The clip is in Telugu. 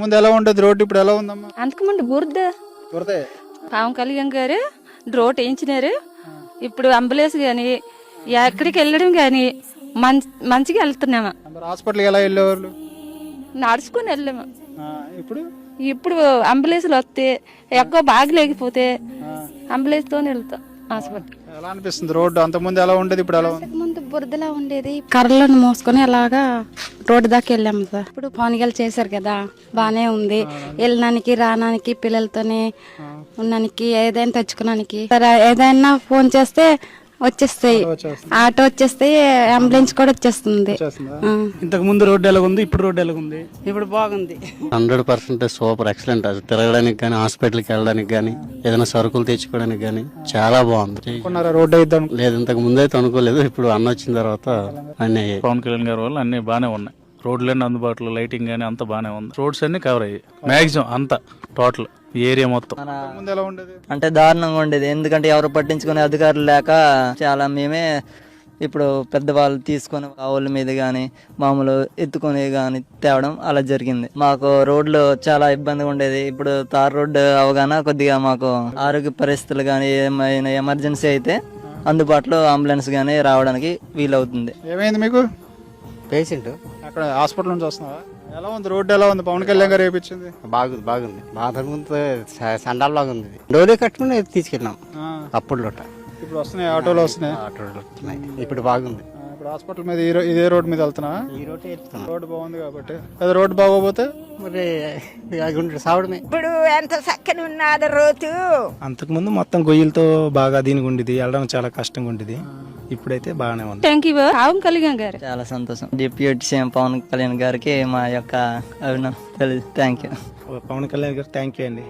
ముందు ఎలా ఉండేది రోడ్డు, ఇప్పుడు ఎలా ఉందమ్మా? అంతకుముందు బురదే. పవన్ కళ్యాణ్ గారు రోడ్ వేయించినారు. ఇప్పుడు అంబులెన్స్ గాని ఎక్కడికి వెళ్ళడం గాని మంచిగా వెళ్తున్నాము. మరి హాస్పిటల్కి ఎలా వెళ్ళేవాళ్ళు? నడుచుకుని వెళ్ళాము. ఇప్పుడు ఇప్పుడు అంబులెన్స్లు వస్తే ఎక్కువ బాగలేకపోతే అంబులెన్స్ తోనే వెళ్తాం హాస్పిటల్. ఎలా అనిపిస్తుంది రోడ్డు? అంతకుముందు ఎలా ఉండేది, ఇప్పుడు ఎలా ఉంది? ముందు బురదలా ఉండేది, కర్రలను మోసుకొని అలాగా రోడ్డు దాకా వెళ్ళాము సార్. ఇప్పుడు పవన్గాలు చేశారు కదా, బానే ఉంది. వెళ్ళడానికి రానానికి పిల్లలతోనే ఉన్నానికి ఏదైనా తెచ్చుకోవడానికి ఏదైనా ఫోన్ చేస్తే వచ్చేస్తాయి, ఆటో వచ్చేస్తాయి, అంబులెన్స్ కూడా వచ్చేస్తుంది. ఇంతకు ముందు రోడ్డు ఎలాగుంది, ఇప్పుడు రోడ్డు ఎలాగుంది? ఇప్పుడు బాగుంది. 100% సూపర్ ఎక్సలెంట్. అది తిరగడానికి కానీ, హాస్పిటల్కి వెళ్ళడానికి కానీ, ఏదైనా సరుకులు తెచ్చుకోవడానికి కానీ చాలా బాగుంది. రోడ్డు అయిద్దాం లేదు, ఇంతకు ముందు అయితే అనుకోలేదు. ఇప్పుడు అన్న వచ్చిన తర్వాత అన్ని పవన్ కళ్యాణ్ గారి వల్ల అన్ని బాగానే ఉన్నాయి. రోడ్లన్నీ అందుబాటులో, లైటింగ్ గానీ అంతా బాగానే ఉంది. రోడ్స్ అన్ని కవర్ అయ్యాయి మాక్సిమం అంతా, టోటల్ ఏరియా మొత్తం. ఎలా ఉండేది అంటే దారుణంగా ఉండేది. ఎందుకంటే ఎవరు పట్టించుకునే అధికారులు లేక చాలా మేమే ఇప్పుడు పెద్దవాళ్ళు తీసుకొని ఆవుల మీద కానీ మామూలు ఎత్తుకొని కానీ తేవడం అలా జరిగింది. మాకు రోడ్లు చాలా ఇబ్బందిగా ఉండేది. ఇప్పుడు తార్ రోడ్డు అవగానే కొద్దిగా మాకు ఆరోగ్య పరిస్థితులు కానీ ఏమైనా ఎమర్జెన్సీ అయితే అందుబాటులో అంబులెన్స్ కానీ రావడానికి వీలవుతుంది. ఏమైంది మీకు? పేషెంట్ అక్కడ హాస్పిటల్ నుంచి వస్తున్నావా? ఎలా ఉంది రోడ్డు? ఎలా ఉంది? పవన్ కళ్యాణ్ గారు వేయించింది. బాగుంది. బాగా ముందు సండాల్ లాగా ఉంది. డోలే కట్టుకుని తీసుకెళ్ళినాం అప్పుడు. ఇప్పుడు వస్తున్నాయి, ఆటోలో వస్తున్నాయి. ఇప్పుడు బాగుంది. ఇప్పుడు హాస్పిటల్ మీద ఇదే రోడ్ మీద వెళ్తున్నా. ఈ రోడ్డు వెళ్తున్నాం. రోడ్డు బాగుంది కాబట్టి. అదే రోడ్డు బాగోపోతే మరి సావడమే. ఇప్పుడు ఎంత చక్కని ఉన్నది రోడ్డు. అంతకు ముందు మొత్తం గొయ్యలతో బాగా దీనికి ఉండేది, వెళ్ళడం చాలా కష్టంగా ఉండేది. ఇప్పుడైతే బాగానే ఉంది. థ్యాంక్ యూ పవన్ కళ్యాణ్ గారు. చాలా సంతోషం. డిప్యూటీ సీఎం పవన్ కళ్యాణ్ గారికి మా యొక్క అభినందనలు. థ్యాంక్ యూ పవన్ కళ్యాణ్ గారు థ్యాంక్ యూ అండి.